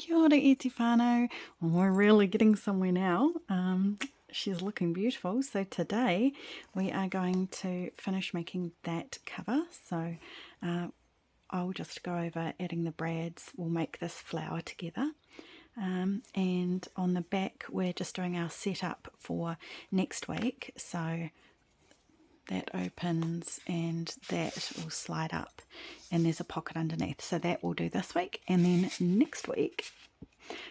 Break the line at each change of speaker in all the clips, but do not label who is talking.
Kia ora e te whānau. Well, we're really getting somewhere now. She's looking beautiful. So today we are going to finish making that cover. So I'll just go over adding the brads. We'll make this flower together. And on the back we're just doing our setup for next week. So that opens and that will slide up and there's a pocket underneath, so that we'll do this week, and then next week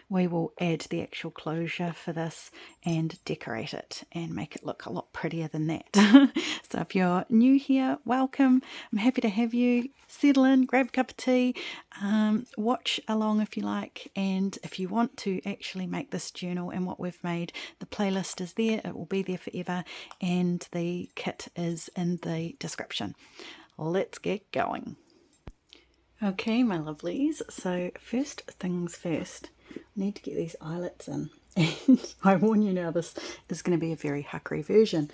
we will add the actual closure for this and decorate it and make it look a lot prettier than that. So if you're new here, welcome. I'm happy to have you. Settle in, grab a cup of tea, watch along if you like, and if you want to actually make this journal and what we've made, the playlist is there. It will be there forever, and the kit is in the description. Let's get going. Okay, my lovelies, so first things first, I need to get these eyelets in, and I warn you now, this is going to be a very huckery version.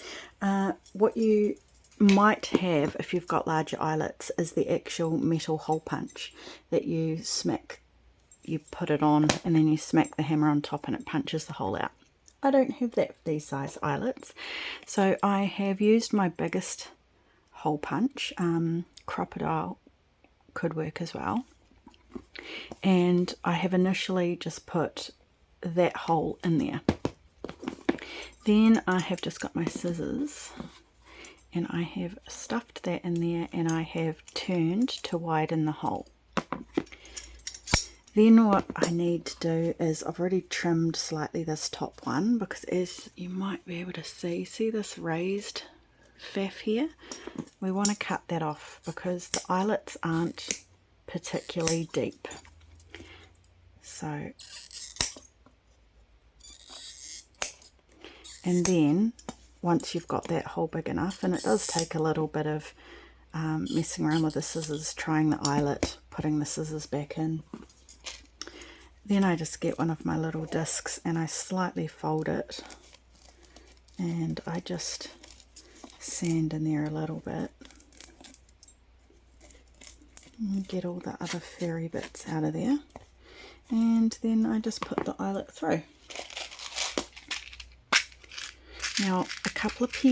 What you might have if you've got larger eyelets is the actual metal hole punch that you smack, you put it on and then you smack the hammer on top and it punches the hole out. I don't have that for these size eyelets, so I have used my biggest hole punch. Crocodile could work as well, and I have initially just put that hole in there. Then I have just got my scissors and I have stuffed that in there, and I have turned to widen the hole. Then what I need to do is I've already trimmed slightly this top one, because as you might be able to see this raised faff here, we want to cut that off because the eyelets aren't particularly deep. So, and then once you've got that hole big enough, and it does take a little bit of messing around with the scissors, trying the eyelet, putting the scissors back in, then I just get one of my little discs and I slightly fold it and I just sand in there a little bit and get all the other fairy bits out of there, and then I just put the eyelet through. Now a couple of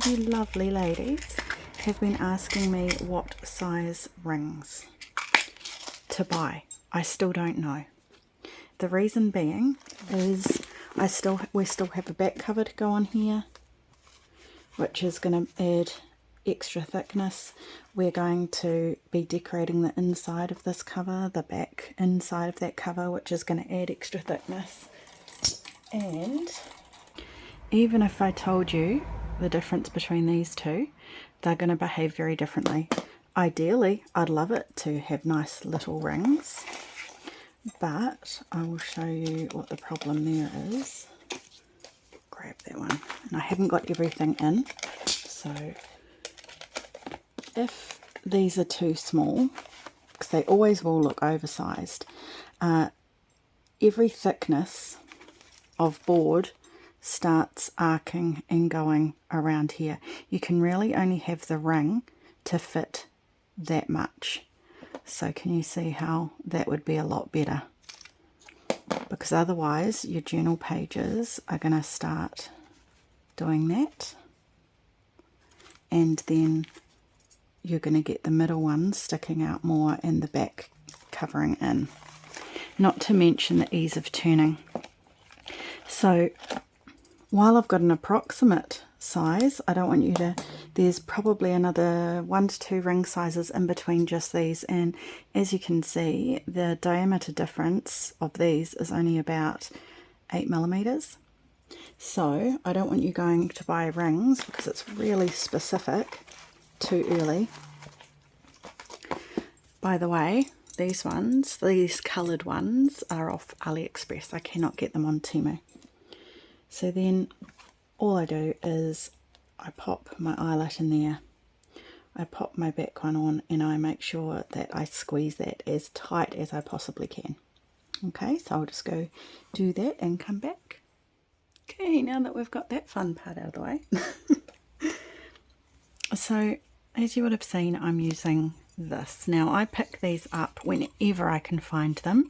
you lovely ladies have been asking me what size rings to buy. I still don't know. The reason being is we still have a back cover to go on here, which is going to add extra thickness. We're going to be decorating the inside of this cover, the back inside of that cover, which is going to add extra thickness. And even if I told you the difference between these two, they're going to behave very differently. Ideally, I'd love it to have nice little rings, but I will show you what the problem there is. Grab that one, and I haven't got everything in, so if these are too small, because they always will look oversized, every thickness of board starts arcing and going around here. You can really only have the ring to fit that much. So can you see how that would be a lot better? Because otherwise your journal pages are going to start doing that, and then you're going to get the middle ones sticking out more and the back covering in. Not to mention the ease of turning. So while I've got an approximate size, I don't want you to, there's probably another 1 to 2 ring sizes in between just these, and as you can see the diameter difference of these is only about 8 millimeters. So I don't want you going to buy rings because it's really specific too early. By the way, these coloured ones are off AliExpress. I cannot get them on Temu. So then all I do is I pop my eyelet in there, I pop my back one on, and I make sure that I squeeze that as tight as I possibly can. Okay, so I'll just go do that and come back. Okay, now that we've got that fun part out of the way. So as you would have seen, I'm using this. Now I pick these up whenever I can find them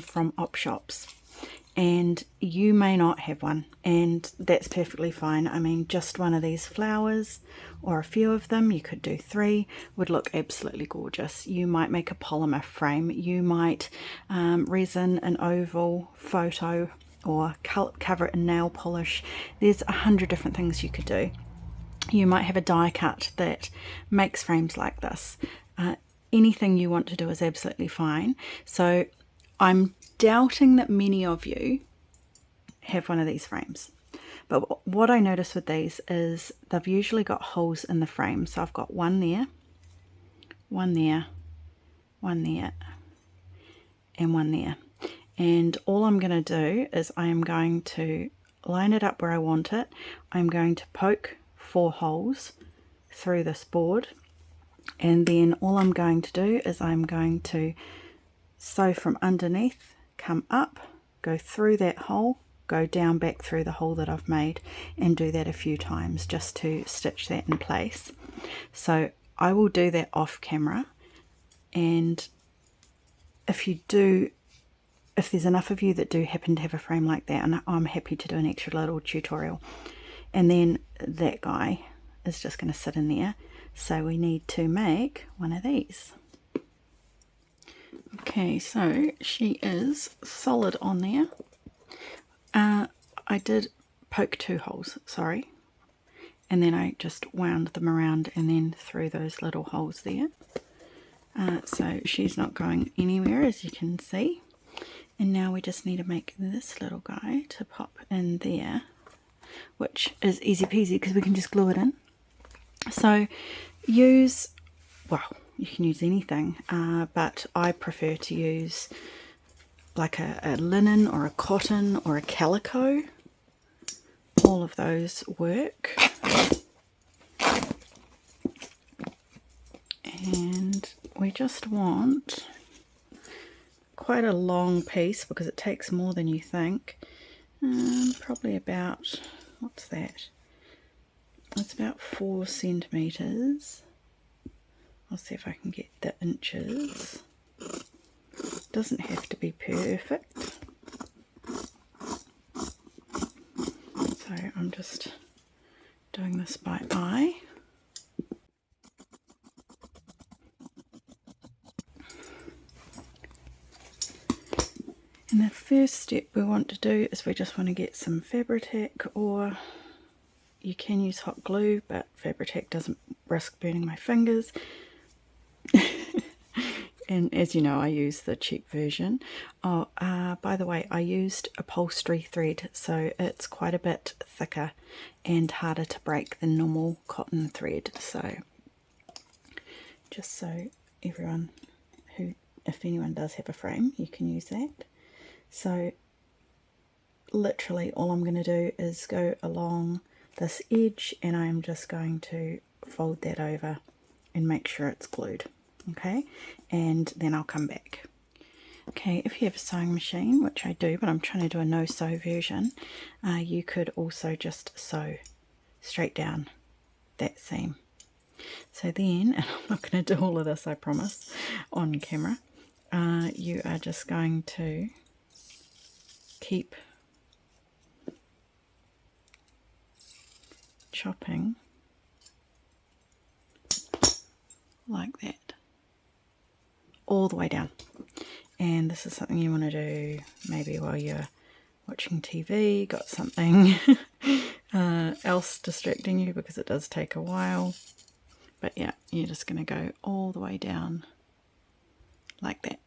from op shops, and you may not have one, and that's perfectly fine. I mean, just one of these flowers or a few of them, you could do 3, would look absolutely gorgeous. You might make a polymer frame, you might resin an oval photo or cover it in nail polish. There's 100 different things you could do. You might have a die cut that makes frames like this. Anything you want to do is absolutely fine. So I'm doubting that many of you have one of these frames. But what I notice with these is they've usually got holes in the frame. So I've got one there, one there, one there, and one there. And all I'm going to do is I am going to line it up where I want it. I'm going to poke 4 holes through this board, and then all I'm going to do is I'm going to sew from underneath, come up, go through that hole, go down back through the hole that I've made, and do that a few times just to stitch that in place. So I will do that off camera, and if there's enough of you that do happen to have a frame like that, and I'm happy to do an extra little tutorial. And then that guy is just going to sit in there, so we need to make one of these. Okay, so she is solid on there. I did poke 2 holes, sorry, and then I just wound them around and then through those little holes there. So she's not going anywhere, as you can see. And now we just need to make this little guy to pop in there, which is easy peasy because we can just glue it in. So use, well, you can use anything, but I prefer to use like a linen or a cotton or a calico. All of those work. And we just want quite a long piece because it takes more than you think. Probably about, what's that? It's about 4 centimeters. I'll see if I can get the inches. Doesn't have to be perfect. So I'm just doing this by eye. And the first step we want to do is we just want to get some Fabri-Tac, or you can use hot glue, but Fabri-Tac doesn't risk burning my fingers. And as you know, I use the cheap version. Oh, by the way, I used upholstery thread, so it's quite a bit thicker and harder to break than normal cotton thread. So just so everyone if anyone does have a frame, you can use that. So literally all I'm going to do is go along this edge, and I'm just going to fold that over and make sure it's glued. Okay, and then I'll come back. Okay, if you have a sewing machine, which I do, but I'm trying to do a no-sew version, you could also just sew straight down that seam. So then, and I'm not going to do all of this, I promise, on camera, you are just going to keep chopping like that all the way down. And this is something you want to do maybe while you're watching TV, got something else distracting you, because it does take a while. But yeah, you're just going to go all the way down like that.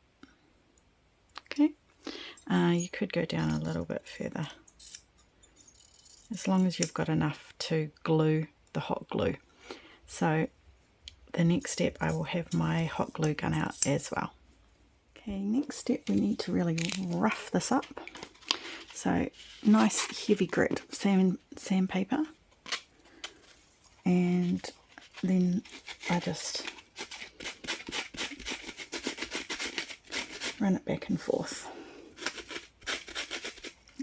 Okay, you could go down a little bit further, as long as you've got enough to glue the hot glue. So the next step, I will have my hot glue gun out as well. Okay, next step, we need to really rough this up. So nice heavy grit sandpaper, and then I just run it back and forth.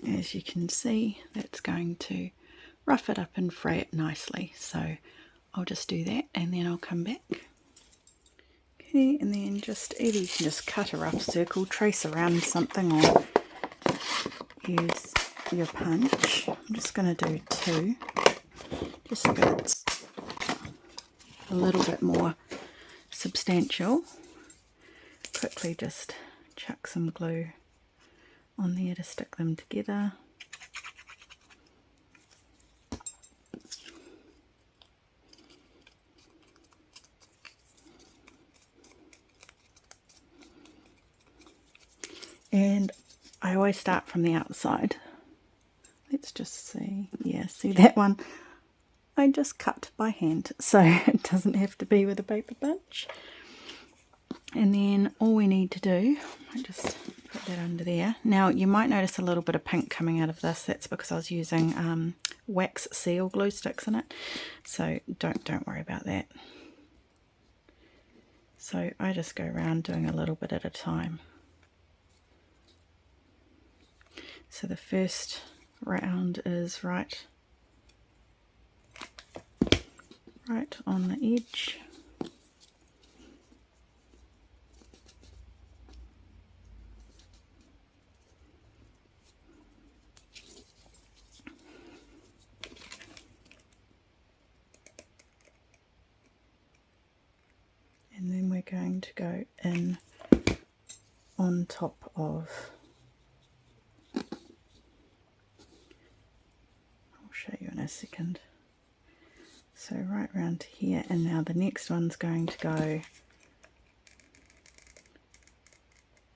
As you can see, that's going to rough it up and fray it nicely. So I'll just do that and then I'll come back. Okay, and then just either you can just cut a rough circle, trace around something, or use your punch. I'm just going to do 2, just so that it's a little bit more substantial. Quickly just chuck some glue on there to stick them together. And I always start from the outside. Let's just see. Yeah, see that one? I just cut by hand, so it doesn't have to be with a paper punch. And then all we need to do, I just put that under there. Now you might notice a little bit of pink coming out of this. That's because I was using wax seal glue sticks in it. So don't worry about that. So I just go around doing a little bit at a time. So the first round is right on the edge. And then we're going to go in on top of, I'll show you in a second. So right round here, and now the next one's going to go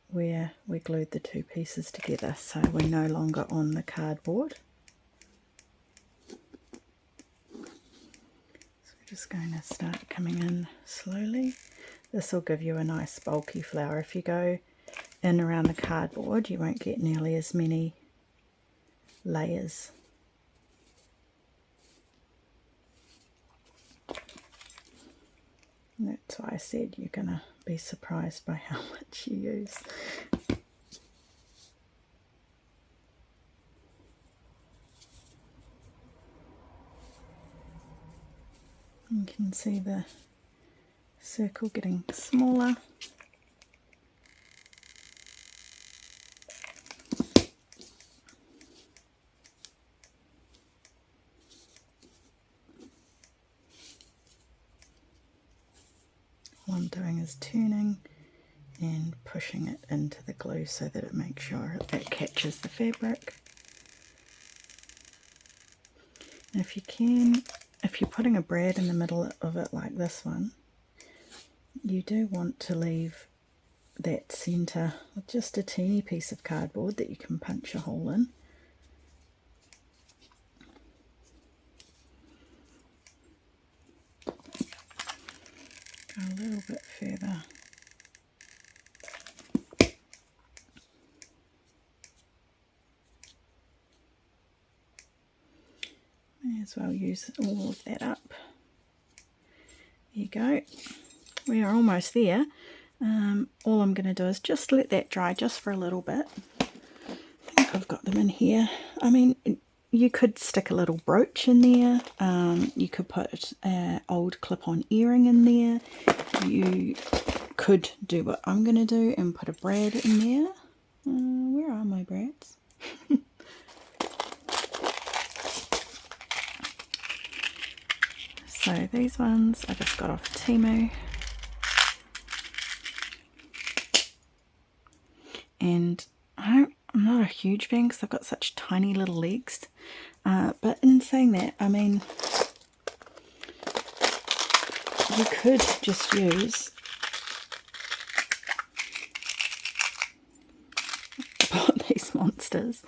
where we glued the 2 pieces together, so we're no longer on the cardboard. So we're just going to start coming in slowly. This will give you a nice bulky flower. If you go in around the cardboard, you won't get nearly as many layers. And that's why I said you're going to be surprised by how much you use. You can see the circle getting smaller. All I'm doing is turning and pushing it into the glue so that it makes sure it catches the fabric. And if you can, if you're putting a brad in the middle of it like this one, you do want to leave that centre with just a teeny piece of cardboard that you can punch a hole in. Go a little bit further. May as well use all of that up. There you go. We are almost there. All I'm going to do is just let that dry just for a little bit. I think I've got them in here. I mean, you could stick a little brooch in there. You could put an old clip-on earring in there. You could do what I'm going to do and put a brad in there. Where are my brads? So these ones I just got off Temu. And I'm not a huge fan because I've got such tiny little legs. But in saying that, I mean, you could just use these monsters.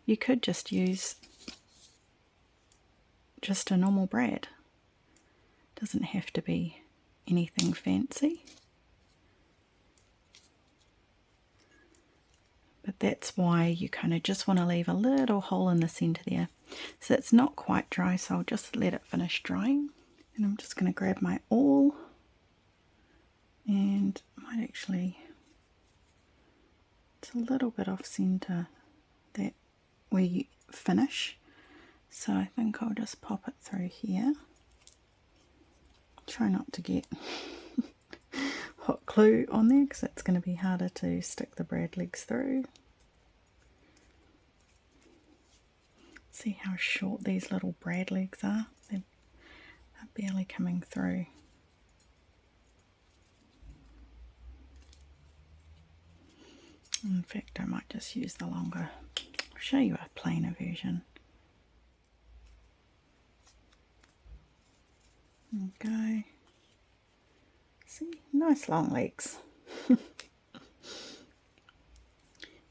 You could just use just a normal brad. Doesn't have to be anything fancy. But that's why you kind of just want to leave a little hole in the centre there. So it's not quite dry, so I'll just let it finish drying. And I'm just going to grab my awl and I might actually, it's a little bit off centre that we finish. So I think I'll just pop it through here. Try not to get hot glue on there because it's going to be harder to stick the brad legs through. See how short these little brad legs are? They're barely coming through. In fact, I might just use the longer. I'll show you a plainer version. There we go. See, nice long legs.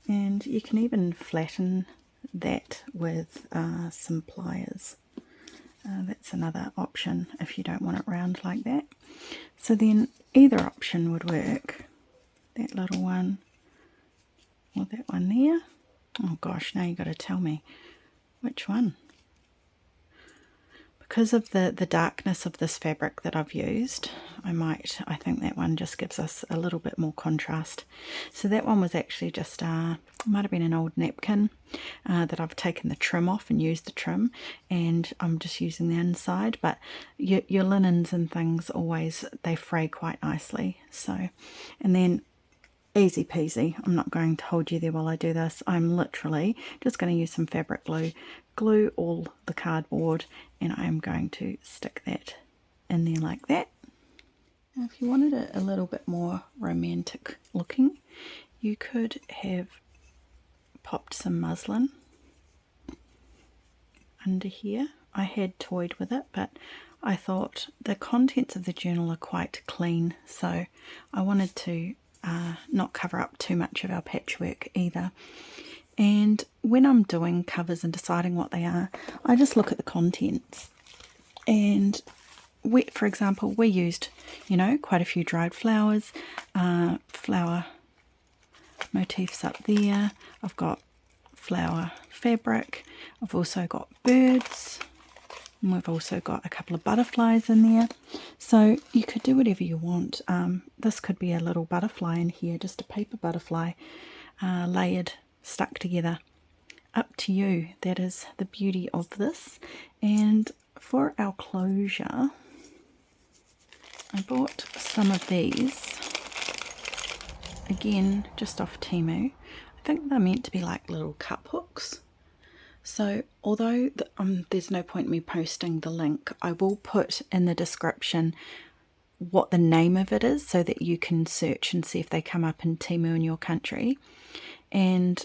And you can even flatten that with some pliers. That's another option if you don't want it round like that. So then either option would work. That little one or that one there. Oh gosh, now you've got to tell me which one. Because of the darkness of this fabric that I've used, I think that one just gives us a little bit more contrast. So that one was actually just, might have been an old napkin that I've taken the trim off and used the trim, and I'm just using the inside, but your linens and things always, they fray quite nicely. So, and then easy peasy, I'm not going to hold you there while I do this. I'm literally just going to use some fabric glue all the cardboard, and I'm going to stick that in there like that. Now, if you wanted it a little bit more romantic looking, you could have popped some muslin under here. I had toyed with it, but I thought the contents of the journal are quite clean, so I wanted to not cover up too much of our patchwork either. And when I'm doing covers and deciding what they are, I just look at the contents. And for example, we used, quite a few dried flowers, flower motifs up there. I've got flower fabric. I've also got birds. And we've also got a couple of butterflies in there. So you could do whatever you want. This could be a little butterfly in here, just a paper butterfly, layered, stuck together. Up to you. That is the beauty of this. And for our closure, I bought some of these. Again, just off Temu. I think they're meant to be like little cup hooks. So although there's no point in me posting the link, I will put in the description what the name of it is so that you can search and see if they come up in Temu in your country. And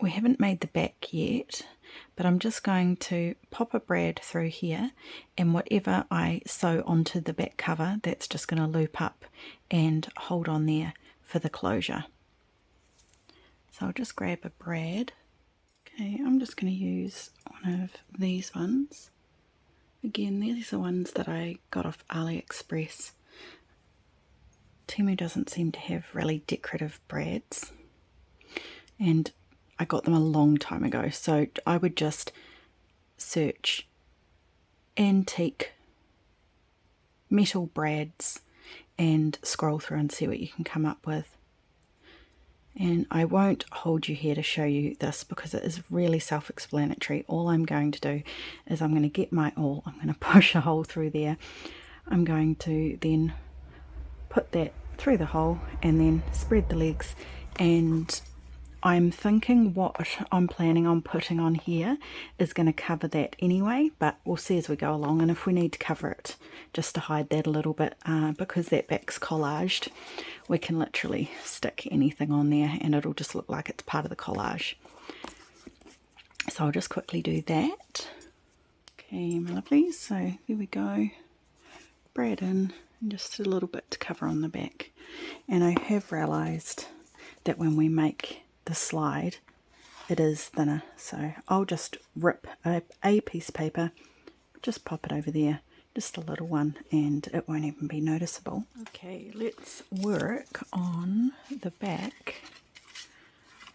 we haven't made the back yet, but I'm just going to pop a brad through here, and whatever I sew onto the back cover, that's just going to loop up and hold on there for the closure. So I'll just grab a brad. Okay, I'm just going to use one of these ones. Again, these are ones that I got off AliExpress. Temu doesn't seem to have really decorative brads, and I got them a long time ago, so I would just search antique metal brads and scroll through and see what you can come up with. And I won't hold you here to show you this because it is really self-explanatory. All I'm going to do is I'm going to get my awl, I'm going to push a hole through there. I'm going to then put that through the hole and then spread the legs, and I'm thinking what I'm planning on putting on here is going to cover that anyway, but we'll see as we go along. And if we need to cover it just to hide that a little bit, because that back's collaged, we can literally stick anything on there and it'll just look like it's part of the collage. So I'll just quickly do that. Okay, my lovelies, so there we go. Brad in, and just a little bit to cover on the back. And I have realised that when we make the slide, it is thinner, so I'll just rip a piece of paper, just pop it over there, just a little one, and it won't even be noticeable. Okay, let's work on the back.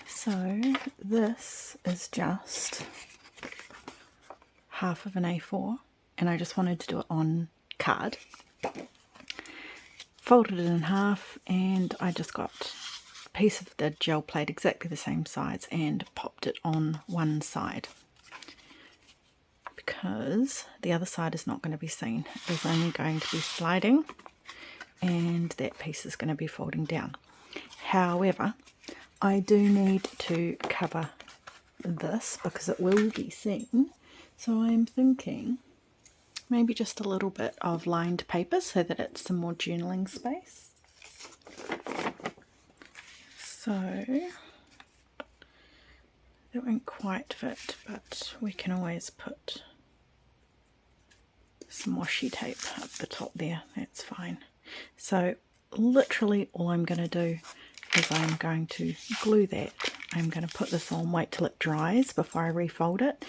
So this is just half of an A4, and I just wanted to do it on card. Folded it in half, and I just got piece of the gel plate exactly the same size and popped it on one side because the other side is not going to be seen. It is only going to be sliding and that piece is going to be folding down. However, I do need to cover this because it will be seen, so I'm thinking maybe just a little bit of lined paper so that it's some more journaling space. So that won't quite fit, but we can always put some washi tape up the top there, that's fine. So literally all I'm going to do is I'm going to glue that. I'm going to put this on, wait till it dries before I refold it,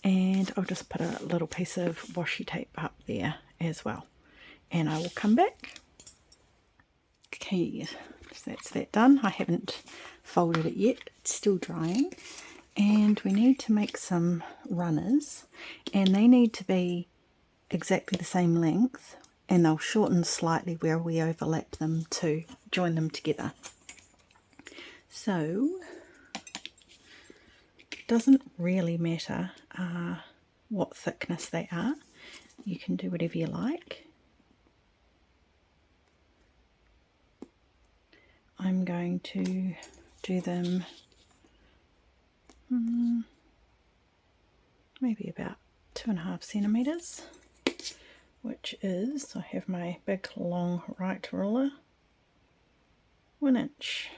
and I'll just put a little piece of washi tape up there as well, and I will come back. Okay, so that's that done. I haven't folded it yet, it's still drying, and we need to make some runners, and they need to be exactly the same length, and they'll shorten slightly where we overlap them to join them together. So it doesn't really matter what thickness they are, you can do whatever you like. I'm going to do them maybe about 2.5 centimeters, which is, I have my big long right ruler, 1 inch.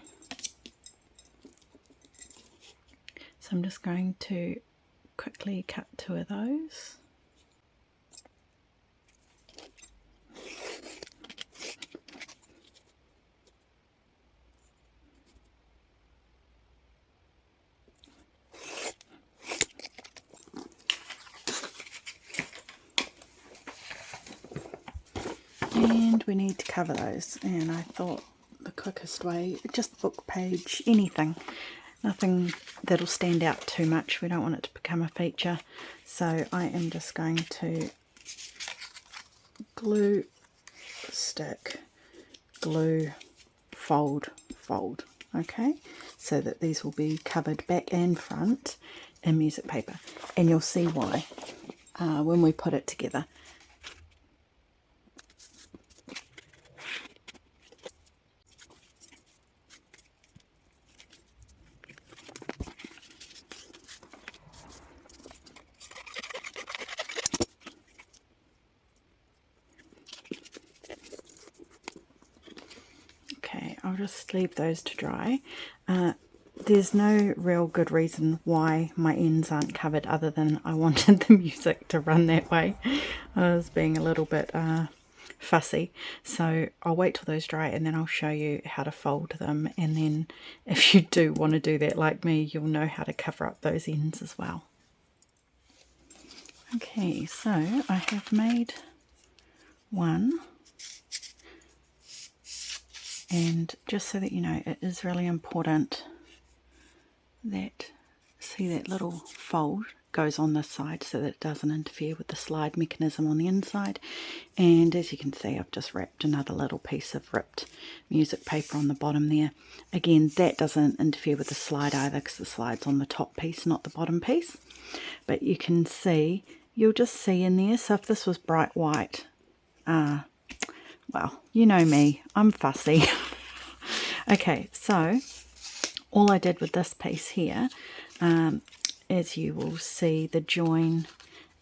So I'm just going to quickly cut 2 of those. And we need to cover those, and I thought the quickest way, just book page, anything, nothing that'll stand out too much. We don't want it to become a feature, so I am just going to glue, stick, glue, fold, fold, okay, so that these will be covered back and front in music paper, and you'll see why when we put it together. I'll just leave those to dry. There's no real good reason why my ends aren't covered other than I wanted the music to run that way. I was being a little bit fussy, so I'll wait till those dry and then I'll show you how to fold them, and then if you do want to do that like me, you'll know how to cover up those ends as well. Okay, so I have made one. And just so that you know, it is really important that, see that little fold goes on this side so that it doesn't interfere with the slide mechanism on the inside. And as you can see, I've just wrapped another little piece of ripped music paper on the bottom there. Again, that doesn't interfere with the slide either because the slide's on the top piece, not the bottom piece. But you can see, you'll just see in there, so if this was bright white, well, you know me, I'm fussy. Okay, so all I did with this piece here, as you will see, the join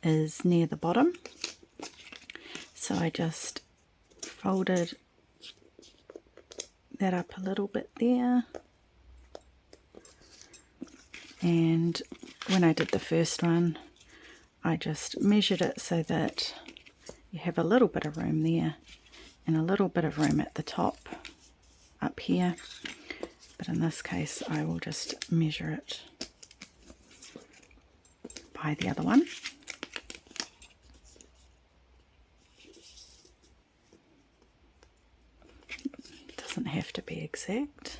is near the bottom. So I just folded that up a little bit there. And when I did the first one, I just measured it so that you have a little bit of room there and a little bit of room at the top up here, but in this case I will just measure it by the other one. It doesn't have to be exact.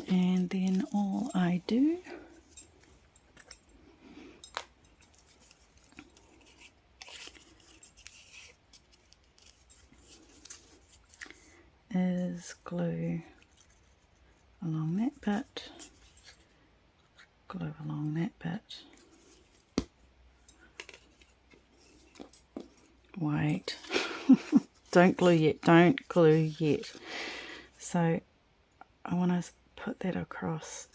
And then all I do is glue along that bit, glue along that bit, wait. Don't glue yet, don't glue yet. So I want to put that across,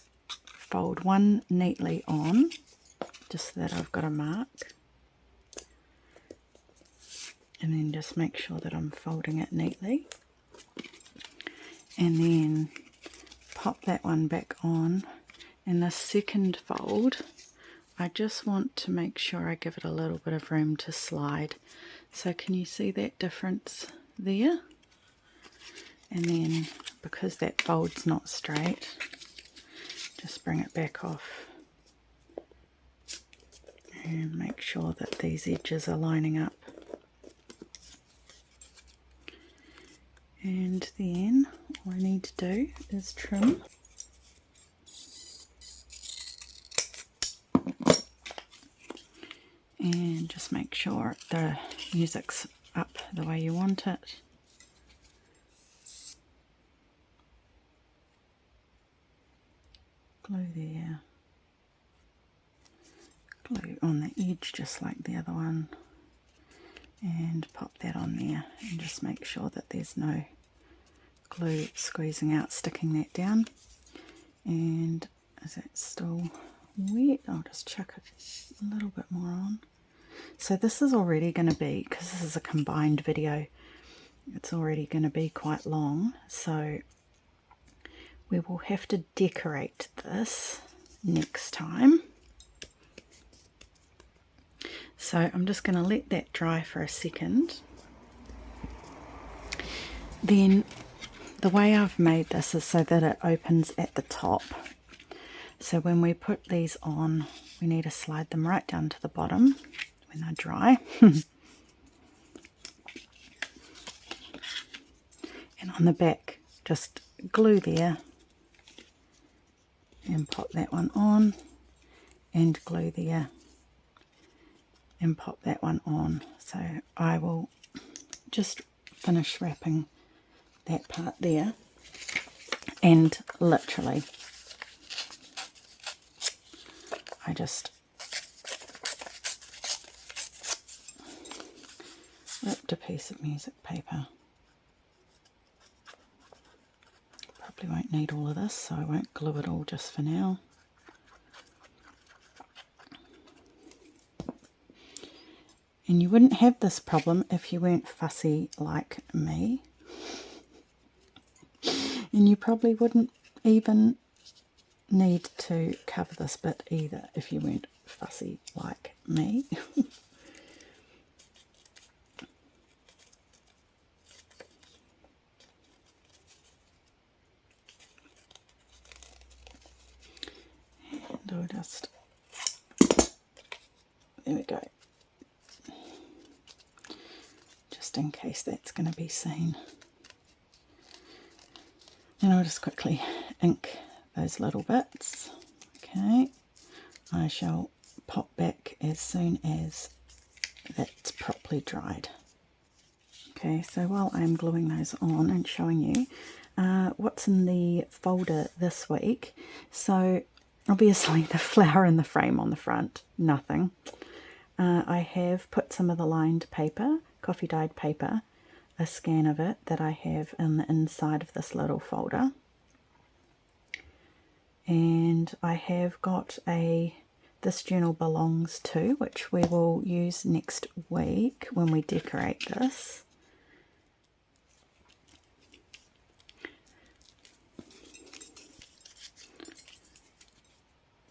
fold one neatly on, just so that I've got a mark. And then just make sure that I'm folding it neatly. And then pop that one back on. And the second fold, I just want to make sure I give it a little bit of room to slide. So can you see that difference there? And then because that fold's not straight, just bring it back off. And make sure that these edges are lining up. And then all I need to do is trim. And just make sure the music's up the way you want it. Glue there. Glue on the edge just like the other one. And pop that on there and just make sure that there's no glue squeezing out, sticking that down. And is that still wet? I'll just chuck it a little bit more on. So this is already going to be, because this is a combined video, it's already going to be quite long, so we will have to decorate this next time. So I'm just going to let that dry for a second. Then the way I've made this is so that it opens at the top. So when we put these on, we need to slide them right down to the bottom when they're dry. And on the back, just glue there and pop that one on, and glue there and pop that one on. So I will just finish wrapping that part there, and literally I just ripped a piece of music paper. Probably won't need all of this, so I won't glue it all just for now. And you wouldn't have this problem if you weren't fussy like me. And you probably wouldn't even need to cover this bit either if you weren't fussy like me. And I'll just, there we go. Just in case that's going to be seen. And I'll just quickly ink those little bits. Okay, I shall pop back as soon as that's properly dried. Okay, so while I'm gluing those on and showing you what's in the folder this week, so obviously the flower and the frame on the front, nothing. I have put some of the lined paper, coffee dyed paper, a scan of it that I have in the inside of this little folder. And I have got This Journal Belongs To, which we will use next week when we decorate this.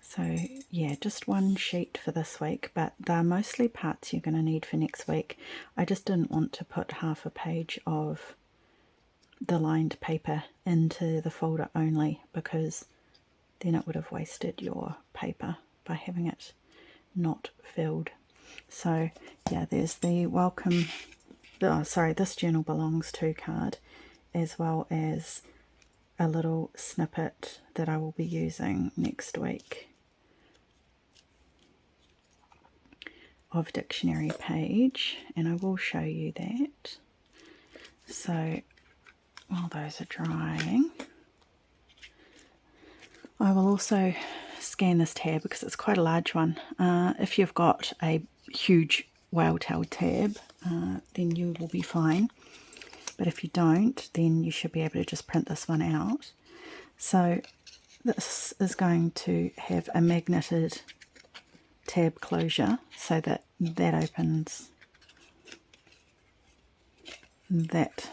So yeah, just one sheet for this week, but they're mostly parts you're going to need for next week. I just didn't want to put half a page of the lined paper into the folder only, because then it would have wasted your paper by having it not filled. So yeah, there's the welcome, This Journal Belongs To card, as well as a little snippet that I will be using next week of dictionary page, and I will show you that. So while those are drying, I will also scan this tab because it's quite a large one. If you've got a huge whale tail tab, then you will be fine. But if you don't, then you should be able to just print this one out. So this is going to have a magneted tab closure so that that opens, that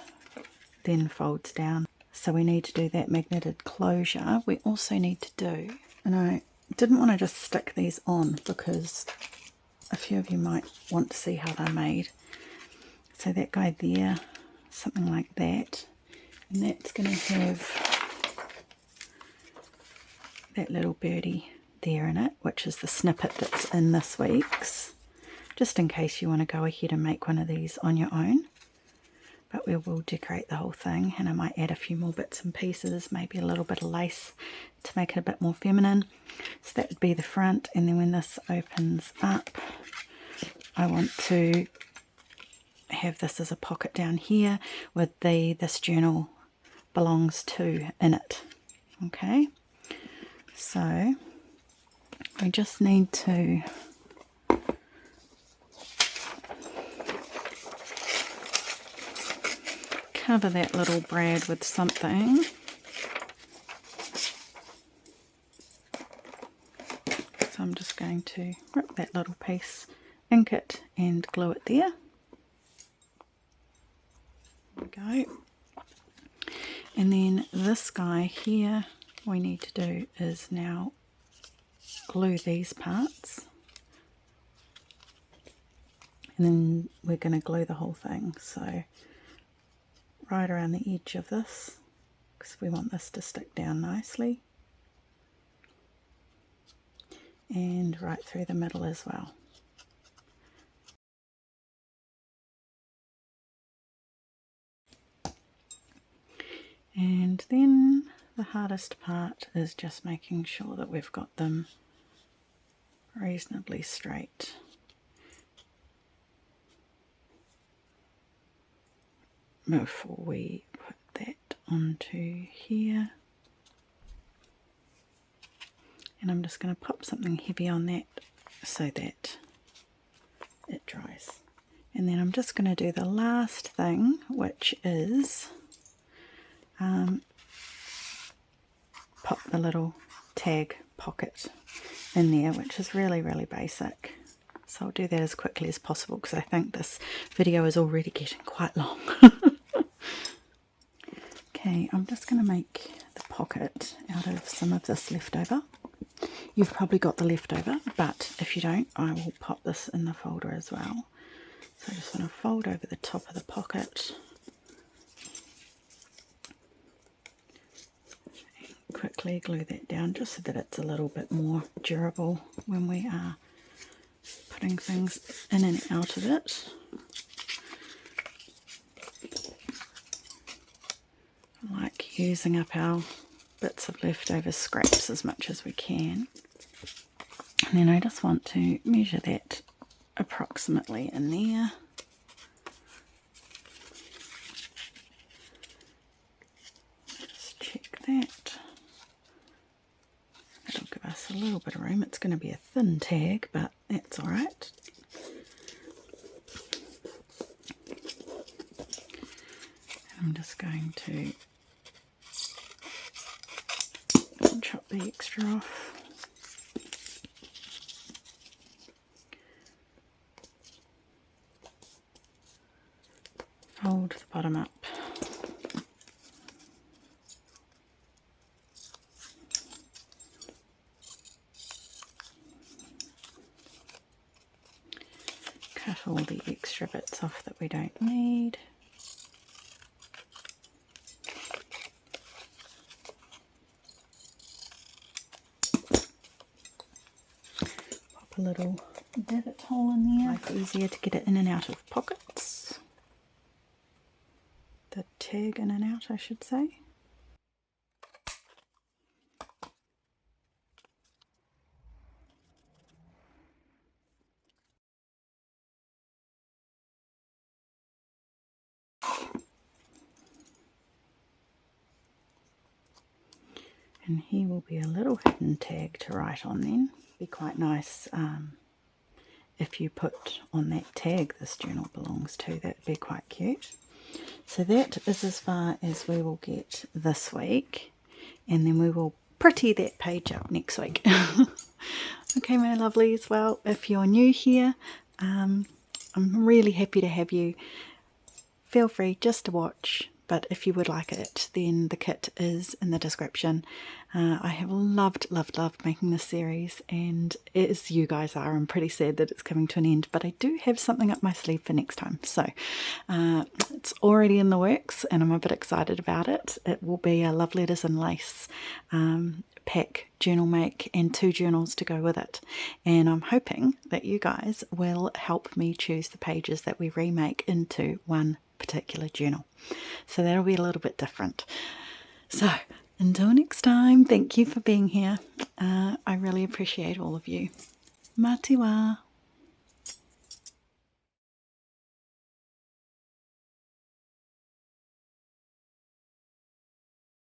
then folds down. So we need to do that magneted closure. We also need to do, and I didn't want to just stick these on because a few of you might want to see how they're made. So that guy there, something like that, and that's going to have that little birdie there in it, which is the snippet that's in this week's, just in case you want to go ahead and make one of these on your own. But we will decorate the whole thing, and I might add a few more bits and pieces, maybe a little bit of lace to make it a bit more feminine. So that would be the front, and then when this opens up, I want to have this as a pocket down here with this journal belongs to in it. Okay, so I just need to cover that little brad with something. So I'm just going to rip that little piece, ink it and glue it there. There we go. And then this guy here, we need to do is now glue these parts. And then we're going to glue the whole thing. So right around the edge of this, because we want this to stick down nicely. And right through the middle as well. And then the hardest part is just making sure that we've got them reasonably straight. Before we put that onto here. And I'm just going to pop something heavy on that so that it dries. And then I'm just going to do the last thing, which is pop the little tag pocket in there, which is really, really basic. So I'll do that as quickly as possible because I think this video is already getting quite long. Okay, I'm just going to make the pocket out of some of this leftover. You've probably got the leftover, but if you don't, I will pop this in the folder as well. So I just want to fold over the top of the pocket. Quickly glue that down just so that it's a little bit more durable when we are putting things in and out of it. I like using up our bits of leftover scraps as much as we can. And then I just want to measure that approximately in there. Just check that. That'll give us a little bit of room. It's going to be a thin tag, but that's all right. I'm just going to chop the extra off. Fold the bottom up. Cut all the extra bits off that we don't need. Pop a little divot hole in there. It's easier to get it in and out of pockets. The tag in and out, I should say. And here will be a little hidden tag to write on then. Be quite nice if you put on that tag this journal belongs to, that'd be quite cute. So that is as far as we will get this week, and then we will pretty that page up next week. Okay, my lovelies, well, if you're new here, I'm really happy to have you. Feel free just to watch, but if you would like it, then the kit is in the description. I have loved making this series, and as you guys are, I'm pretty sad that it's coming to an end, but I do have something up my sleeve for next time. So it's already in the works, and I'm a bit excited about it. It will be a love letters and lace pack journal make, and 2 journals to go with it, and I'm hoping that you guys will help me choose the pages that we remake into one particular journal. So that'll be a little bit different. So until next time, thank you for being here. I really appreciate all of you. Mā te wā.